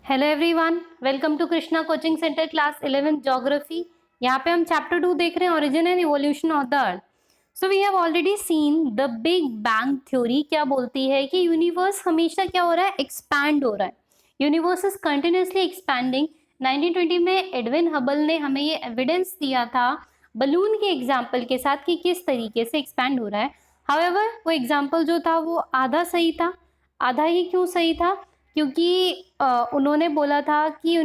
Hello everyone, welcome to Krishna coaching centre class 11th geography. यहाँ पे हम चैप्टर 2 देख रहे हैं, origin and evolution of the earth. So we have already seen the big bang theory क्या बोलती है कि यूनिवर्स हमेशा क्या हो रहा है, एक्सपैंड हो रहा है। Universe is continuously expanding. 1920 में एडविन हबल ने हमें ये एविडेंस दिया था बलून के एग्जाम्पल के साथ कि किस तरीके से एक्सपैंड हो रहा है। हाउएवर वो एग्जाम्पल जो था वो आधा सही था। आधा ही क्यों सही था? क्योंकि उन्होंने बोला था कि जो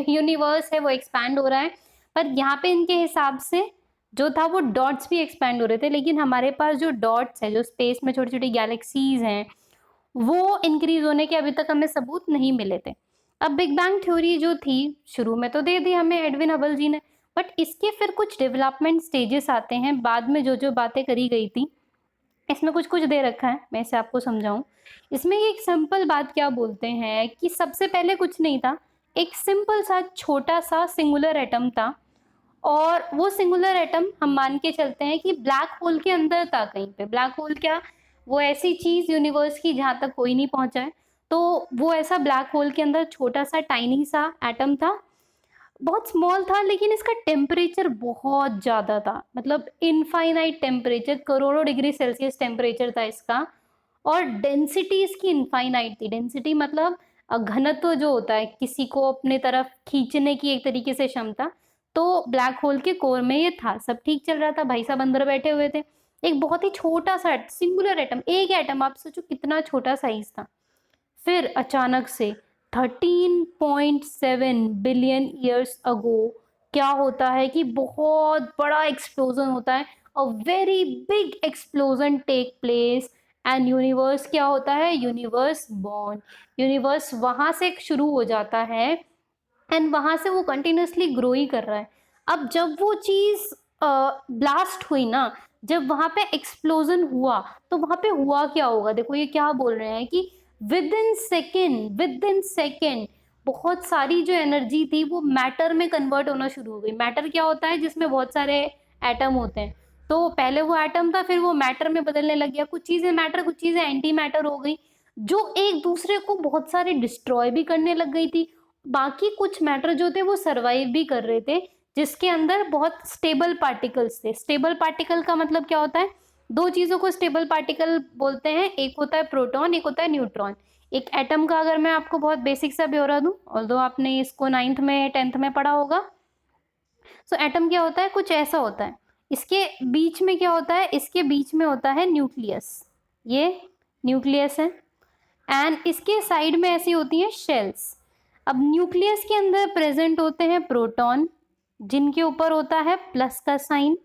यूनिवर्स है वो एक्सपैंड हो रहा है, पर यहाँ पे इनके हिसाब से जो था वो डॉट्स भी एक्सपैंड हो रहे थे, लेकिन हमारे पास जो डॉट्स है, जो स्पेस में छोटी छोटी गैलेक्सीज हैं, वो इंक्रीज होने के अभी तक हमें सबूत नहीं मिले थे। अब बिग बैंग थ्योरी जो थी शुरू में तो दे दी हमें एडविन हबल जी ने, बट इसके फिर कुछ डेवलपमेंट स्टेजेस आते हैं बाद में। जो जो बातें करी गई थी इसमें कुछ कुछ दे रखा है, मैं इसे आपको समझाऊं। इसमें एक सिंपल बात क्या बोलते हैं कि सबसे पहले कुछ नहीं था, एक सिंपल सा छोटा सा सिंगुलर एटम था, और वो सिंगुलर एटम हम मान के चलते हैं कि ब्लैक होल के अंदर था कहीं पे। ब्लैक होल क्या, वो ऐसी चीज यूनिवर्स की जहां तक कोई नहीं पहुंचा है, तो वो ऐसा ब्लैक होल के अंदर छोटा सा टाइनी सा एटम था। बहुत स्मॉल था, लेकिन इसका टेम्परेचर बहुत ज़्यादा था, मतलब इनफाइनाइट टेम्परेचर, करोड़ों डिग्री सेल्सियस टेम्परेचर था इसका। और डेंसिटी इसकी इनफाइनाइट थी। डेंसिटी मतलब घनत्व जो होता है किसी को अपने तरफ खींचने की एक तरीके से क्षमता, तो ब्लैक होल के कोर में ये था। सब ठीक चल रहा था, भाई साहब अंदर बैठे हुए थे। एक बहुत ही छोटा सा सिंगुलर एटम, एक एटम, आप सोचो कितना छोटा साइज था। फिर अचानक से 13.7 बिलियन ईयर्स अगो क्या होता है कि बहुत बड़ा एक्सप्लोजन होता है। A very big explosion take place and universe क्या होता है, यूनिवर्स बॉर्न। यूनिवर्स वहां से शुरू हो जाता है एंड वहां से वो कंटिन्यूसली ग्रो ही कर रहा है। अब जब वो चीज ब्लास्ट हुई ना, जब वहां पे एक्सप्लोजन हुआ, तो वहां पे हुआ क्या होगा, देखो ये क्या बोल रहे हैं कि विद इन सेकेंड बहुत सारी जो एनर्जी थी वो मैटर में कन्वर्ट होना शुरू हो गई। मैटर क्या होता है, जिसमें बहुत सारे एटम होते हैं। तो पहले वो एटम था, फिर वो मैटर में बदलने लग गया। कुछ चीजें मैटर, कुछ चीजें एंटी मैटर हो गई, जो एक दूसरे को बहुत सारे डिस्ट्रॉय भी करने लग गई थी। बाकी कुछ मैटर जो थे वो सरवाइव भी कर रहे थे, जिसके अंदर बहुत स्टेबल पार्टिकल्स थे। स्टेबल पार्टिकल का मतलब क्या होता है, दो चीजों को स्टेबल पार्टिकल बोलते हैं, एक होता है प्रोटॉन, एक होता है न्यूट्रॉन। एक एटम का अगर मैं आपको बहुत बेसिक सा ब्यौरा दूं, ऑल्दो आपने इसको 9th में 10th में पढ़ा होगा। सो एटम क्या होता है, कुछ ऐसा होता है। इसके बीच में क्या होता है, इसके बीच में होता है न्यूक्लियस। ये न्यूक्लियस है, एंड इसके साइड में ऐसी होती हैं शेल्स। अब न्यूक्लियस के अंदर प्रेजेंट होते हैं प्रोटॉन, जिनके ऊपर होता है प्लस का साइन,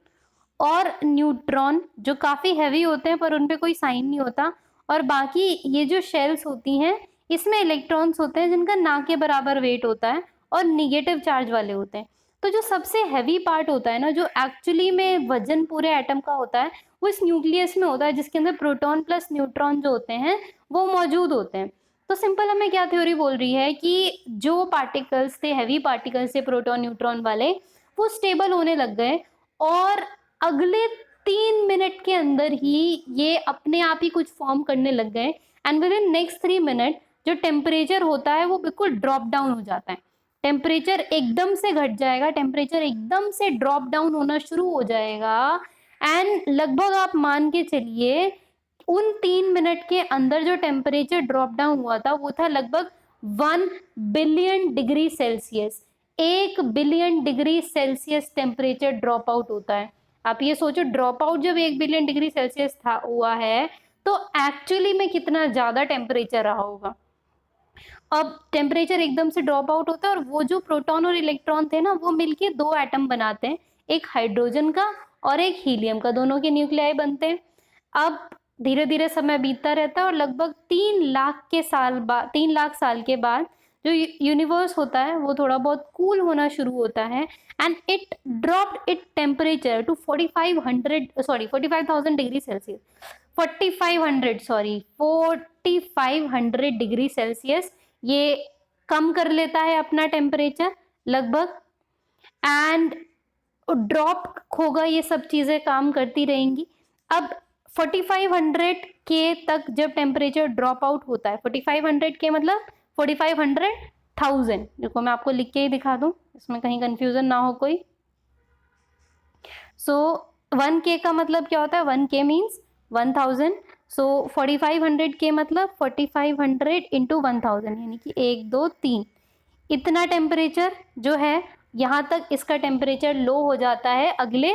और न्यूट्रॉन जो काफी हैवी होते हैं पर उनपे कोई साइन नहीं होता। और बाकी ये जो शेल्स होती हैं, इसमें इलेक्ट्रॉन्स होते हैं जिनका ना के बराबर वेट होता है और निगेटिव चार्ज वाले होते हैं। तो जो सबसे हैवी पार्ट होता है ना, जो एक्चुअली में वजन पूरे एटम का होता है, वो इस न्यूक्लियस में होता है, जिसके अंदर प्रोटॉन प्लस न्यूट्रॉन जो होते हैं वो मौजूद होते हैं। तो सिंपल हमें क्या थ्योरी बोल रही है कि जो पार्टिकल्स थे, हैवी पार्टिकल्स थे प्रोटॉन न्यूट्रॉन वाले, वो स्टेबल होने लग गए, और अगले 3 मिनट के अंदर ही ये अपने आप ही कुछ फॉर्म करने लग गए। And with in next 3 minute जो टेम्परेचर होता है वो बिल्कुल ड्रॉप डाउन हो जाता है। टेम्परेचर एकदम से घट जाएगा, टेम्परेचर एकदम से ड्रॉप डाउन होना शुरू हो जाएगा। एंड लगभग आप मान के चलिए उन 3 मिनट के अंदर जो टेम्परेचर ड्रॉप डाउन हुआ था वो था लगभग 1 billion degree Celsius. 1 billion degree Celsius temperature drop out होता है। आप ये सोचो, ड्रॉप आउट जब 1 बिलियन डिग्री सेल्सियस था हुआ है, तो एक्चुअली में कितना ज्यादा टेम्परेचर रहा होगा। अब टेम्परेचर एकदम से ड्रॉप आउट होता है, और वो जो प्रोटॉन और इलेक्ट्रॉन थे ना, वो मिलके दो एटम बनाते हैं, एक हाइड्रोजन का और एक हीलियम का, दोनों के न्यूक्लियाई बनते हैं। अब धीरे धीरे समय बीतता रहता है, और लगभग 3 लाख साल के बाद जो यूनिवर्स होता है वो थोड़ा बहुत कूल होना शुरू होता है, and it dropped it temperature to 4500 degree Celsius. 4500 degree Celsius ये कम कर लेता है अपना टेम्परेचर लगभग। एंड ड्रॉप होगा, ये सब चीजें काम करती रहेंगी। अब 4500 के तक जब टेम्परेचर ड्रॉप आउट होता है, 4500 के मतलब 4500, 1000। देखो मैं आपको लिख के ही दिखा दूं, इसमें कहीं कंफ्यूजन ना हो कोई। सो 1K का मतलब क्या होता है? 1K means 1000। सो 4500K मतलब 4500 इंटू 1000, यानी कि 1 2 3। इतना टेम्परेचर जो है, यहाँ तक इसका टेम्परेचर लो हो जाता है अगले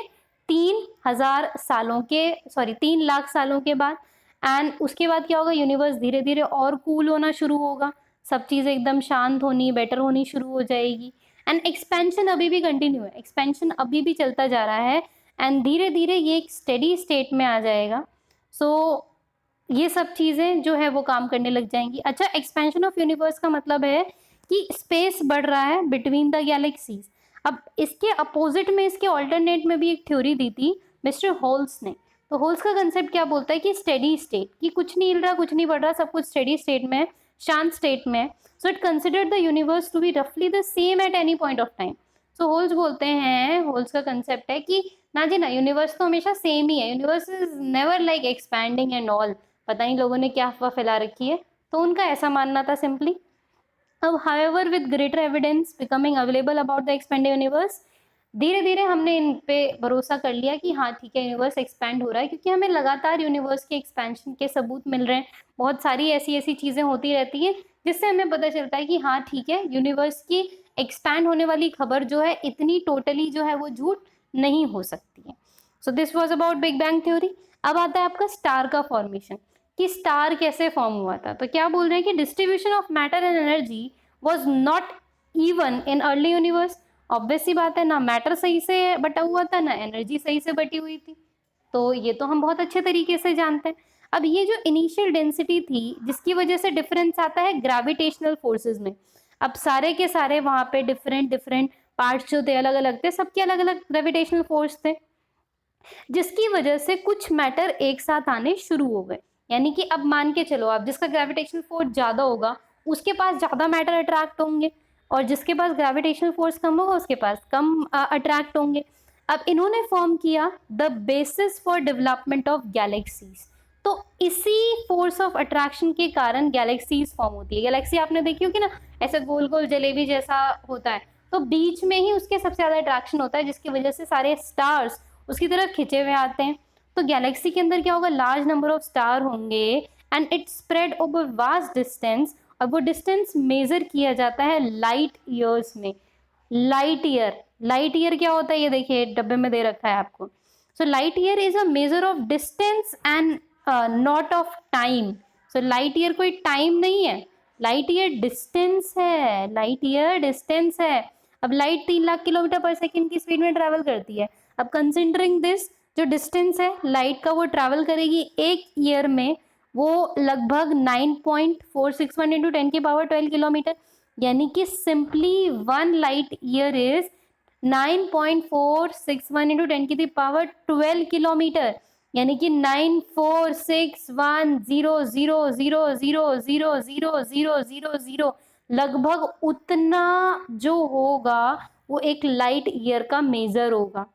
3000 सालों के, सॉरी 3 लाख सालों के बाद। एंड उसके बाद क्या होगा? यूनिवर्स धीरे धीरे और कूल होना शुरू होगा, सब चीज़ें एकदम शांत होनी, बेटर होनी शुरू हो जाएगी। एंड एक्सपेंशन अभी भी कंटिन्यू है, एक्सपेंशन अभी भी चलता जा रहा है, एंड धीरे धीरे ये एक स्टेडी स्टेट में आ जाएगा। सो ये सब चीज़ें जो है वो काम करने लग जाएंगी। अच्छा, एक्सपेंशन ऑफ यूनिवर्स का मतलब है कि स्पेस बढ़ रहा है बिटवीन द गैलेक्सीज। अब इसके अपोजिट में, इसके ऑल्टरनेट में भी एक थ्योरी दी थी मिस्टर होल्स ने। तो होल्स का कंसेप्ट क्या बोलता है कि स्टेडी स्टेट, कि कुछ नहीं हिल रहा, कुछ नहीं बढ़ रहा, सब कुछ स्टेडी स्टेट में है, शांत स्टेट में है। So it considered the universe to be रफली the same at any point of time. So होल्स बोलते हैं, होल्स का कंसेप्ट है कि ना जी ना, यूनिवर्स तो हमेशा सेम ही है, universe is never like expanding and all. पता नहीं लोगों ने क्या अफवाह फैला रखी है, तो उनका ऐसा मानना था सिंपली। अब however with greater evidence becoming available about the expanded universe, धीरे धीरे हमने इन पे भरोसा कर लिया कि हाँ ठीक है, यूनिवर्स एक्सपैंड हो रहा है, क्योंकि हमें लगातार यूनिवर्स के एक्सपेंशन के सबूत मिल रहे हैं। बहुत सारी ऐसी ऐसी चीज़ें होती रहती हैं जिससे हमें पता चलता है कि हाँ ठीक है, यूनिवर्स की एक्सपैंड होने वाली खबर जो है इतनी टोटली जो है वो झूठ नहीं हो सकती है। So this was about big bang theory. अब आता है आपका स्टार का फॉर्मेशन, कि स्टार कैसे फॉर्म हुआ था। तो क्या बोल रहे हैं कि distribution of matter and energy was not even in early universe. Obvious सी बात है, ना मैटर सही से बटा हुआ था, ना एनर्जी सही से बटी हुई थी, तो ये तो हम बहुत अच्छे तरीके से जानते हैं। अब ये जो इनिशियल डेंसिटी थी, जिसकी वजह से डिफरेंस आता है ग्रेविटेशनल फोर्सेस में। अब सारे के सारे वहां पे डिफरेंट डिफरेंट पार्ट्स जो थे, अलग अलग थे, सबके अलग अलग ग्रेविटेशनल फोर्स थे, जिसकी वजह से कुछ मैटर एक साथ आने शुरू हो गए। यानी कि अब मान के चलो आप, जिसका ग्रेविटेशनल फोर्स ज्यादा होगा उसके पास ज्यादा मैटर अट्रैक्ट होंगे, और जिसके पास ग्रेविटेशनल फोर्स कम होगा उसके पास कम अट्रैक्ट होंगे। अब इन्होंने फॉर्म किया the basis for development of galaxies. तो इसी फोर्स ऑफ अट्रैक्शन के कारण गैलेक्सीज फॉर्म होती है। गैलेक्सी आपने देखी होगी ना, ऐसे गोल गोल जलेबी जैसा होता है, तो बीच में ही उसके सबसे ज्यादा अट्रैक्शन होता है, जिसकी वजह से सारे स्टार्स उसकी तरफ खिंचे हुए आते हैं। तो गैलेक्सी के अंदर क्या होगा? लार्ज नंबर ऑफ स्टार होंगे, and it spread over vast distance, और वो डिस्टेंस मेजर किया जाता है लाइट ईयर्स में। लाइट ईयर, लाइट ईयर क्या होता है? ये देखिए डब्बे में दे रखा है आपको। So light year is a measure of distance and not of time. So light year कोई टाइम नहीं है, लाइट ईयर डिस्टेंस है, लाइट ईयर डिस्टेंस है। अब लाइट 3 लाख किलोमीटर पर सेकेंड की स्पीड में ट्रेवल करती है। अब कंसिडरिंग दिस, जो डिस्टेंस है लाइट का, वो ट्रैवल करेगी एक ईयर में, वो लगभग 9.461 इंटू 10 की पावर 12 किलोमीटर। यानी कि simply 1 light year is 9.461 into 10 की पावर 12 किलोमीटर। यानी कि 9461000000000 लगभग उतना जो होगा वो एक लाइट ईयर का मेजर होगा।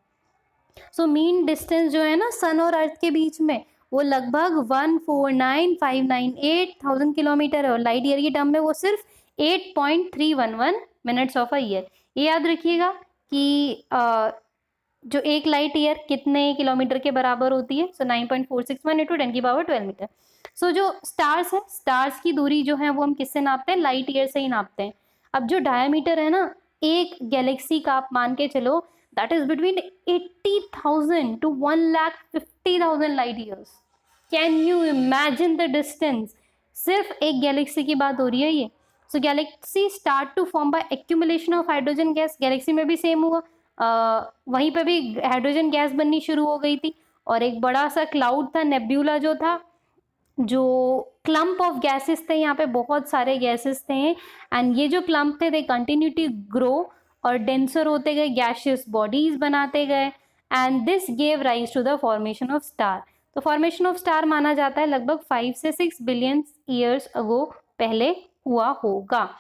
सो मीन डिस्टेंस जो है ना सन और अर्थ के बीच में, वो लगभग 149,598,000 किलोमीटर है, और लाइट ईयर की टर्म में वो सिर्फ 8.311 मिनट्स ऑफ अ ईयर। ये याद रखिएगा कि जो एक लाइट ईयर कितने किलोमीटर के बराबर होती है? सो 9.461 इंटू 10 की पावर 12 मीटर। सो जो स्टार्स है, स्टार्स की दूरी जो है वो हम किससे नापते हैं? लाइट ईयर से ही नापते हैं। अब जो डायमीटर है ना एक गैलेक्सी का, आप मान के चलो that is between 80,000 to 1,50,000 light years. Can you imagine the distance? सिर्फ एक गैलेक्सी की बात हो रही है ये। So galaxy start to form by accumulation of hydrogen gas. Galaxy में भी सेम हुआ, वहीं पे भी हाइड्रोजन गैस बननी शुरू हो गई थी, और एक बड़ा सा क्लाउड था, नेब्यूला जो था, जो क्लम्प ऑफ गैसेस थे, यहाँ पे बहुत सारे गैसेस थे, एंड ये जो क्लम्प थे दे कंटिन्यू टू ग्रो और डेंसर होते गए, गैशियस बॉडीज बनाते गए, and this gave rise to the formation of star. तो फॉर्मेशन ऑफ स्टार माना जाता है लगभग 5 से 6 बिलियन ईयर्स अगो पहले हुआ होगा।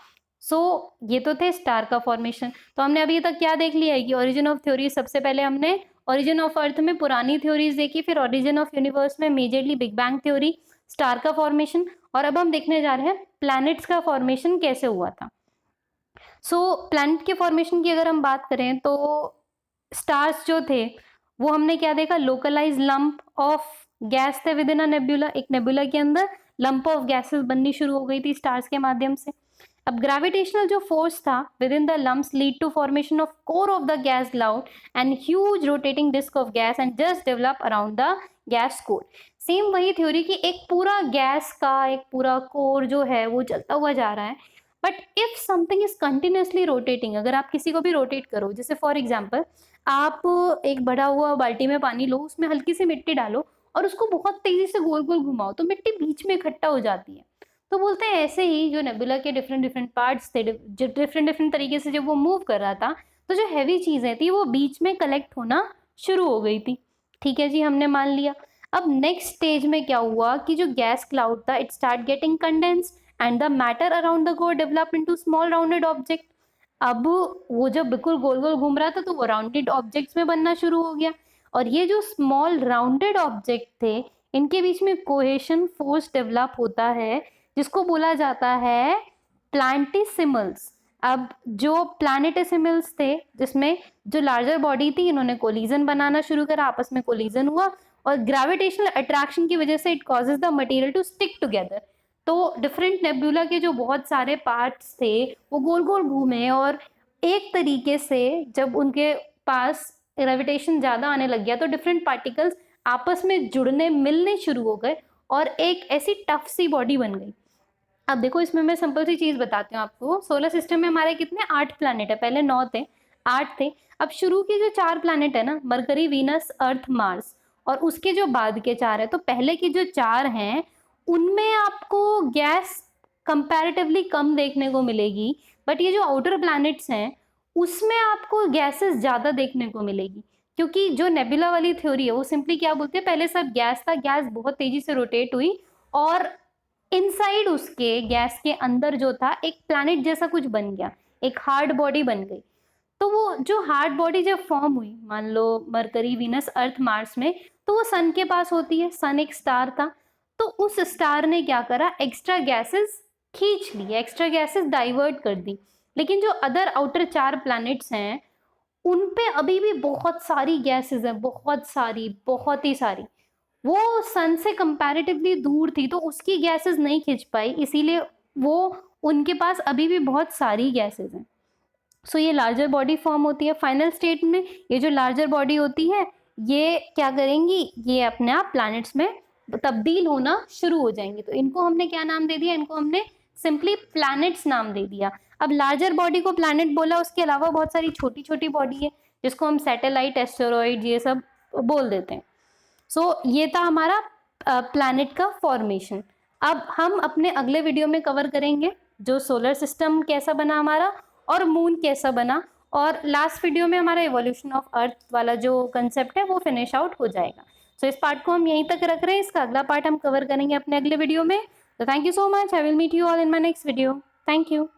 सो ये तो थे स्टार का फॉर्मेशन। तो हमने अभी तक क्या देख लिया है कि ओरिजिन ऑफ थ्योरी, सबसे पहले हमने ओरिजिन ऑफ अर्थ में पुरानी थ्योरीज देखी, फिर ओरिजिन ऑफ यूनिवर्स में majorly big bang theory, star का फॉर्मेशन, और अब हम देखने जा रहे हैं प्लैनेट्स का फॉर्मेशन कैसे हुआ था। सो प्लैनेट के फॉर्मेशन की अगर हम बात करें तो स्टार्स जो थे वो हमने क्या देखा, लोकलाइज लंप ऑफ गैस थे विद इन अ नेबुला, एक नेबुला के अंदर लंप ऑफ गैसेस बननी शुरू हो गई थी स्टार्स के माध्यम से। अब ग्रेविटेशनल जो फोर्स था within the lumps lead to formation of core of the gas cloud and huge rotating disc of gas and just develop around the gas core. Same वही थ्योरी की एक पूरा गैस का एक पूरा core जो है वो चलता हुआ जा रहा है, but if something is continuously rotating, अगर आप किसी को भी रोटेट करो, जैसे फॉर एग्जाम्पल आप एक बढ़ा हुआ बाल्टी में पानी लो, उसमें हल्की सी मिट्टी डालो और उसको बहुत तेजी से गोल गोल घुमाओ तो मिट्टी बीच में इकट्ठा हो जाती है। तो बोलते हैं ऐसे ही जो नेबुला के डिफरेंट डिफरेंट पार्ट्स थे, डिफरेंट डिफरेंट तरीके से जब वो मूव कर रहा था तो जो हैवी चीजें थी वो बीच में कलेक्ट होना शुरू हो गई थी। ठीक है जी, हमने मान लिया। अब नेक्स्ट स्टेज में क्या हुआ कि जो गैस क्लाउड था it start getting condensed and the matter around the core develop into small rounded object. अब वो जब बिल्कुल गोल गोल घूम रहा था तो वो राउंडेड ऑब्जेक्ट्स में बनना शुरू हो गया, और ये जो स्मॉल राउंडेड ऑब्जेक्ट थे इनके बीच में कोहेशन फोर्स डेवलप होता है जिसको बोला जाता है प्लांटिसिमल्स। अब जो प्लैनेटेसिमल्स थे जिसमें जो लार्जर बॉडी थी इन्होंने कोलिजन बनाना शुरू करा, आपस में कोलिजन हुआ और ग्रेविटेशनल अट्रैक्शन की वजह से it causes the material to stick together. तो डिफरेंट नेबुला के जो बहुत सारे पार्ट्स थे वो गोल गोल घूमे और एक तरीके से जब उनके पास ग्रेविटेशन ज़्यादा आने लग गया तो डिफरेंट पार्टिकल्स आपस में जुड़ने मिलने शुरू हो गए और एक ऐसी टफ सी बॉडी बन गई। अब देखो इसमें मैं सिंपल सी चीज़ बताती हूँ आपको। सोलर सिस्टम में हमारे कितने 8 प्लैनेट है, पहले 9 थे, 8 थे। अब शुरू के जो 4 प्लैनेट है ना, मरकरी, वीनस, अर्थ, मार्स, और उसके जो बाद के 4 है, तो पहले के जो 4 हैं उनमें आपको गैस कंपैरेटिवली कम देखने को मिलेगी, बट ये जो आउटर प्लैनेट्स हैं उसमें आपको गैसेस ज़्यादा देखने को मिलेगी, क्योंकि जो नेबुला वाली थ्योरी है वो सिंपली क्या बोलते हैं, पहले सब गैस था, गैस बहुत तेजी से रोटेट हुई और इनसाइड उसके गैस के अंदर जो था एक प्लैनेट जैसा कुछ बन गया, एक हार्ड बॉडी बन गई। तो वो जो हार्ड बॉडी जब फॉर्म हुई, मान लो मरकरी, वीनस, अर्थ, मार्स में, तो वो सन के पास होती है, सन एक स्टार था, तो उस स्टार ने क्या करा, एक्स्ट्रा गैसेस खींच ली, एक्स्ट्रा गैसेस डाइवर्ट कर दी। लेकिन जो अदर आउटर 4 प्लैनेट्स हैं उन पे अभी भी बहुत सारी गैसेस हैं, बहुत सारी, बहुत ही सारी। वो सन से कंपैरेटिवली दूर थी तो उसकी गैसेस नहीं खींच पाई, इसीलिए वो उनके पास अभी भी बहुत सारी गैसेस हैं। सो ये लार्जर बॉडी फॉर्म होती है। फाइनल स्टेट में ये जो लार्जर बॉडी होती है ये क्या करेंगी, ये अपने आप प्लैनेट्स में तब्दील होना शुरू हो जाएंगी। तो इनको हमने क्या नाम दे दिया, इनको हमने सिंपली प्लैनेट्स नाम दे दिया। अब लार्जर बॉडी को प्लैनेट बोला, उसके अलावा बहुत सारी छोटी छोटी बॉडी है जिसको हम सैटेलाइट, एस्टेरॉइड, ये सब बोल देते हैं। सो ये था हमारा प्लैनेट का फॉर्मेशन। अब हम अपने अगले वीडियो में कवर करेंगे जो सोलर सिस्टम कैसा बना हमारा और मून कैसा बना, और लास्ट वीडियो में हमारा इवोल्यूशन ऑफ अर्थ वाला जो कंसेप्ट है वो फिनिश आउट हो जाएगा। सो इस पार्ट को हम यहीं तक रख रहे हैं, इसका अगला पार्ट हम कवर करेंगे अपने अगले वीडियो में। तो thank you so much, I will meet you all in my next video. Thank you.